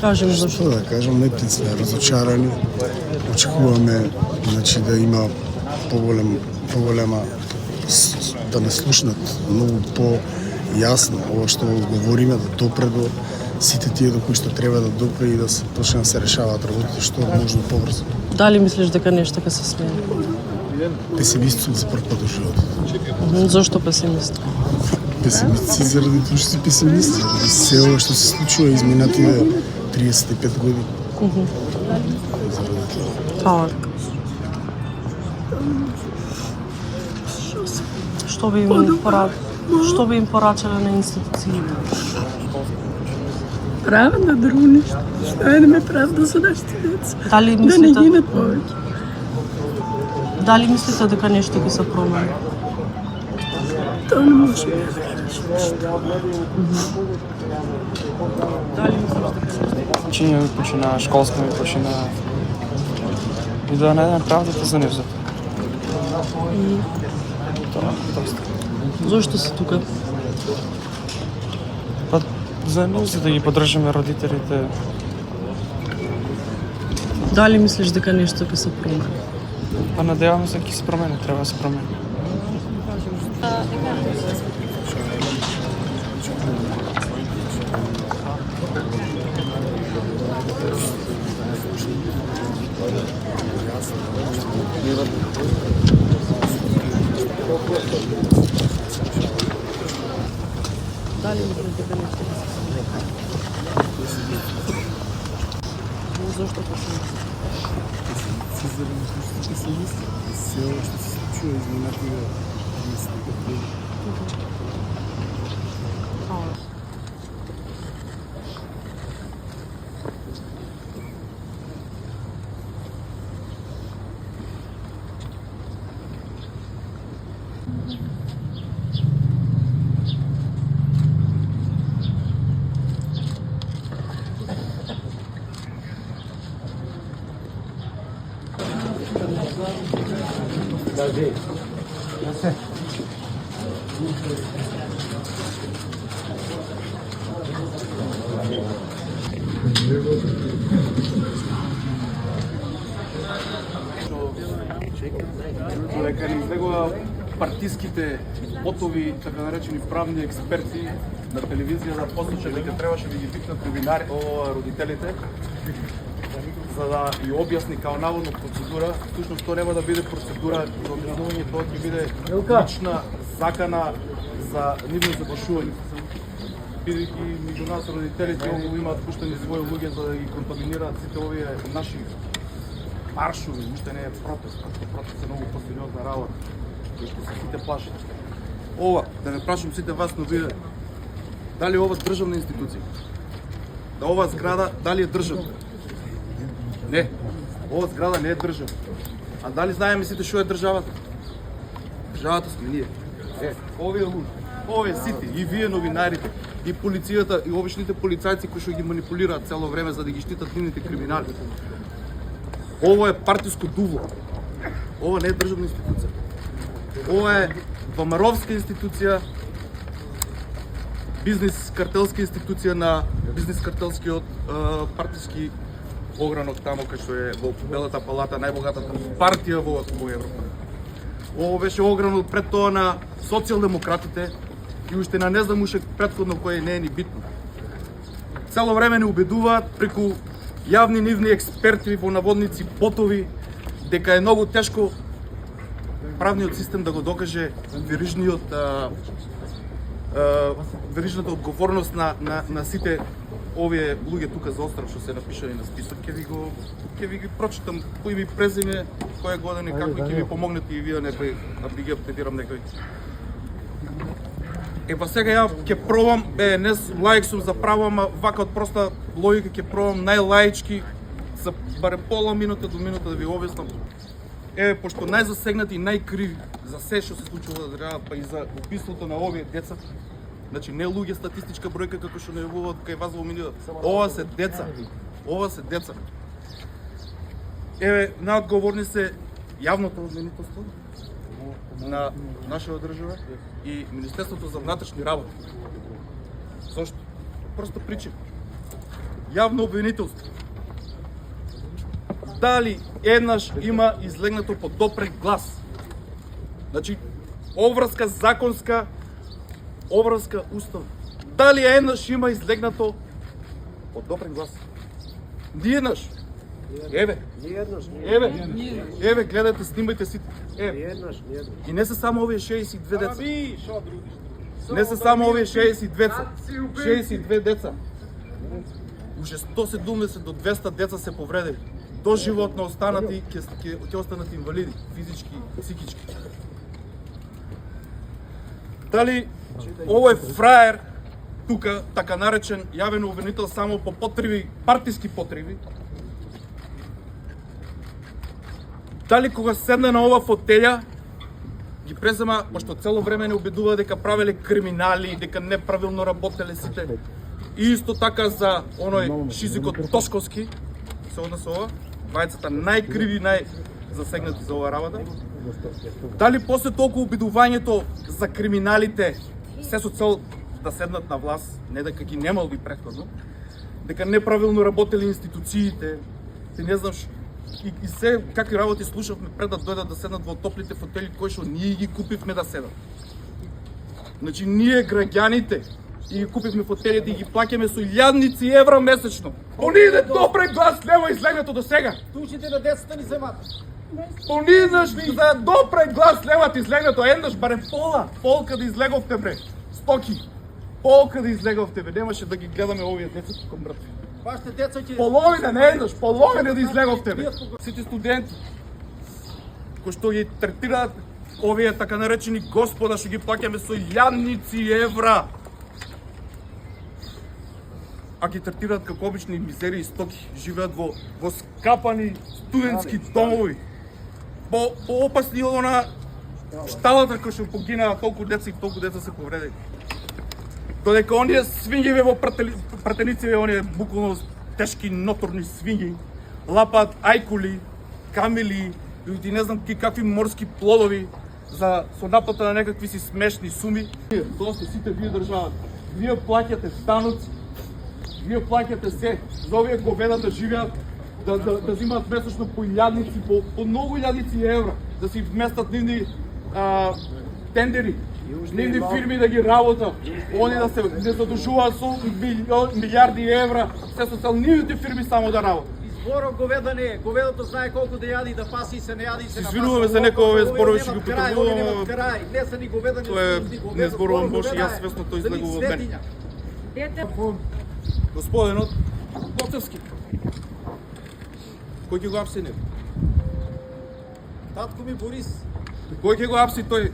Кажем зашто. Да кажам, не сме разочарани. Очекуваме да има поголема да не слушнат многу по-јасно ова што говориме, да допре до сите тие до кои што треба да допре и да се почне да се решаваат работите што можно побрзо. Дали мислиш дека нешто ќе се смени? Песимист сум за прв пат во животот. Зошто песимист? Песимист си заради тоа што си песимист, заради се ова што се случува изминативе 35 години. Заради тоа. Што би им порачале на институциите? Правда да друго нешто. Што е да ме правда за нашите деца. Дали Да не мислите, гинат повеќе. дали мислите дека нешто ќе се промени? Тоа не може да реши. Дали мислиш дека нешто? Чинија ми почина, школска ми почина и да најдем правдата за нив. Тоа доста. Зошто си тука? Па за нив, за да ги поддржаме родителите. Дали мислиш дека нешто ќе се промени? Па надеваме се ќе се промени, треба да се промени. Дали мислиш дека нешто ќе се промени? Зошто песимист? Се ова што се случува изминативе 35 години. Дека ни излегува партиските ботови, така наречени правни експерти на телевизија да послушат дека требаше да ги викнат родителите за да ја објасни као наводно процедура. Всушност тоа нема да биде процедура за објаснување, тоа ќе биде лична закана за нивно запашување. Бидејќи меѓу нас родителите овој имаат пуштени своји луѓе за да ги контаминираат сите овие наши маршови, уште не е протест, протест е многу посериозна работа, кој што се сите плашат. Ова, да не прашам сите вас, но вие, дали ова државна институција? Да ова зграда, дали е државна? Не, ова зграда не е државна. А дали знаеме сите што е државата? Државата сме ние. Овие луѓе, овие сите, и вие новинарите, и полицијата, и обичните полицајци кои што ги манипулираат цело време за да ги штитат нивните криминали. Ова е партиско дуво. Ова не е државна институција. Ова е ВМРО-вска институција, бизнес-картелска институција на бизнес-картелскиот партиски огранок тамо кај што е во Белата палата, најбогатата партија во Европа. Ова беше огранок пред тоа на социјалдемократите и уште на не знам уште претходно кој не е ни битно. Цело време не убедуваат преку јавни нивни експерти во наводници ботови дека е многу тешко правниот систем да го докаже верижната одговорност на сите овие луѓе тука за остров што се напишани на список. Ќе ви ги прочитам кој ми презиме, која година и како ќе ви помогнете и вие некој, да ги апдейтирам некој. Па сега ја ќе пробам, не лаик сум за право, ама вака од проста логика ќе пробам најлаички за барем пола минута до минута да ви објаснам. Пошто најзасегнати и најкриви за се што се случува во држава, па и за убиството на овие деца, значи не луѓе статистичка бројка како што најавуваат кај вас во медиите. Ова се деца. Еве, наодговорни се јавното обвинителство на нашата држава и Министерството за внатрешни работи. Зошто? Просто причина. Јавно обвинителство. Дали еднаш има излегнато подопрен глас? Значи, обврска законска, обврска устав. Дали еднаш има излегнато подопрен глас? Ни еднаш. Еве. Еве, гледате, снимајте си. Еве. И не се само овие 62 деца. Не се само овие 62 деца. 62 деца. Уже 170 до 200 деца се повредени. Доживотно останати, ќе останат инвалиди, физички, психички. Дали овој фраер тука, така наречен јавен обвинител само по потреби, партиски потреби, дали кога седне на ова фотелја, ги презема, пошто цело време не убедува дека правеле криминали, дека неправилно работеле сите. И исто така за оној Шизикот Тошковски, се однесе ова, двајцата најкриви, најзасегнати за ова работа. Дали после толку обидувањето за криминалите, се со цел да седнат на власт, не дека ги немалби претходно, дека неправилно работели институциите, ти не знаш, и се какви работи слушавме пред да дојдат да седнат во топлите фотели кои што ние ги купивме да седат. Значи ние граѓаните и ги купивме фотелите и ги плаќаме со илјадници евра месечно. Оние добре глас нема излегнато до сега. Тучите на децата ни земат. Оние за добре глас немат излегнато, еднаш барем полка да излеговте бре. Стоки. Полка да излеговте бе, немаше да ги гледаме овие деца како мртви. Вашите деца ќе Половина, не еднаш, половина да излеговте бе. Сите студенти кои што ги третираат овие така наречени господа, што ги плаќаме со илјадници евра, а ги третираат како обични мизерии стоки, живеат во скапани студентски домови. Поопасни од она шталата кој што погинаа толку деца и толку деца се повредени. Додека оние свињеве во пратеници, оние буквално тешки ноторни свињи, лапаат ајкули, камили и ти не знам какви морски плодови за со наплата на некакви си смешни суми. Тоа сте сите вие државата. Вие плаќате станоци, вие плаќате се за овие говеда да живеат, да взимаат месечно по илјадници, по многу илјадници евра, да си вместат нивни тендери, нивни фирми да ги работат, они да се не задушуваат со милиарди евра, се со цел нивните фирми само да работат. Зборот говеда не е. Говедото знае колку да јади и да паси и се не јади и се напаса. Извинуваме за некои овие зборови, ќе ги употребувам. Не се ни говеда, Тоа е не зборувам Боже, јас свесно тој излегува од мене. Господинот Коцевски. Кој ќе го апси него? Татко ми Борис. Кој ќе го апси тој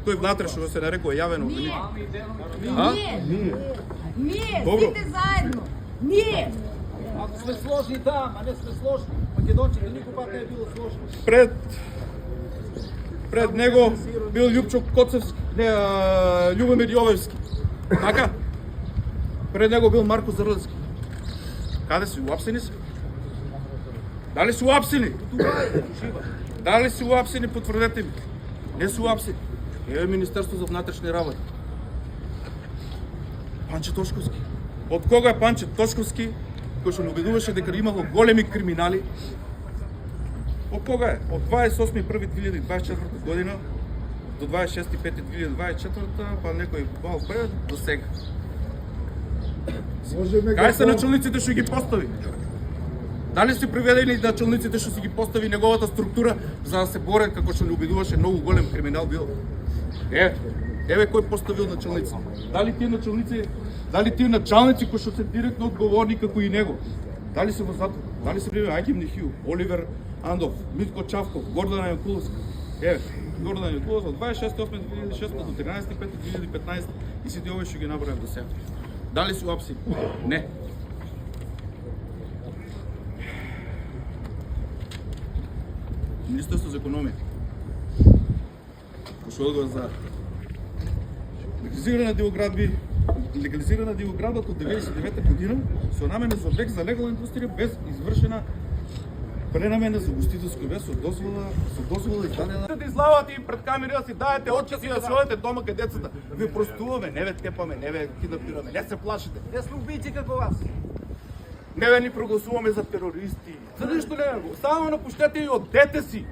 внатре што се нарекува јавен обвинител? Ние, Добро. сите заедно. Ние. Ако сме сложни, да, а не сме сложни. Македонците никога не е било сложно. Пред него бил Љупчо Коцевски, Љубомир Јовевски. Така? Пред него бил Марко Зрлевски. Каде си? Уапсени си? Дали си уапсени? Дали си уапсени, потврдете ми. Не си уапсени. Еве Министерство за внатрешни работи. Панче Тошковски. Од кога е Панче Тошковски, кој што убедуваше дека имало големи криминали? Од кога е? Од 28.1.2024 година до 26.5.2024, па некој мал пред до сега. Кај се началниците што ги постави? Дали си приведени началниците што си ги постави неговата структура за да се борат како што не убедуваше многу голем криминал бил? Еве кој поставил началници. Дали тие началници кои што се директно одговорни како и него? Дали се во затвор? Дали се приведени Ајким Нихију, Оливер Андов, Митко Чавков, Гордана Јакуловска? Гордана Јакуловска од 26.8.2006 до 13.5.2015 и сите овие што ги набројав до сега. Дали се уапси? Не. Министерство за економија. Кој одговор за легализирана дивоградба од 1999 година со намена за објект за легална индустрија без извршена Пре на мене за гостителско бе со дозвола издадена. Да излавате и пред камери да си даете отказ и да си одите дома кај децата. Ви простуваме, не ве тепаме, не ве киднапираме, не се плашите. Не сме убийци како вас. Не ве ни прогласуваме за терористи. За нищо не, само напуштете и одете си.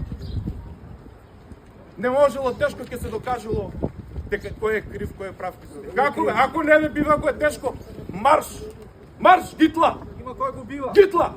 Не можело тежко ќе се докажело дека кој е крив, кој е прав. Како бе? Ако не бе бива, ако е тешко, марш! Марш, Гитла! Има кој го бива. Гитла!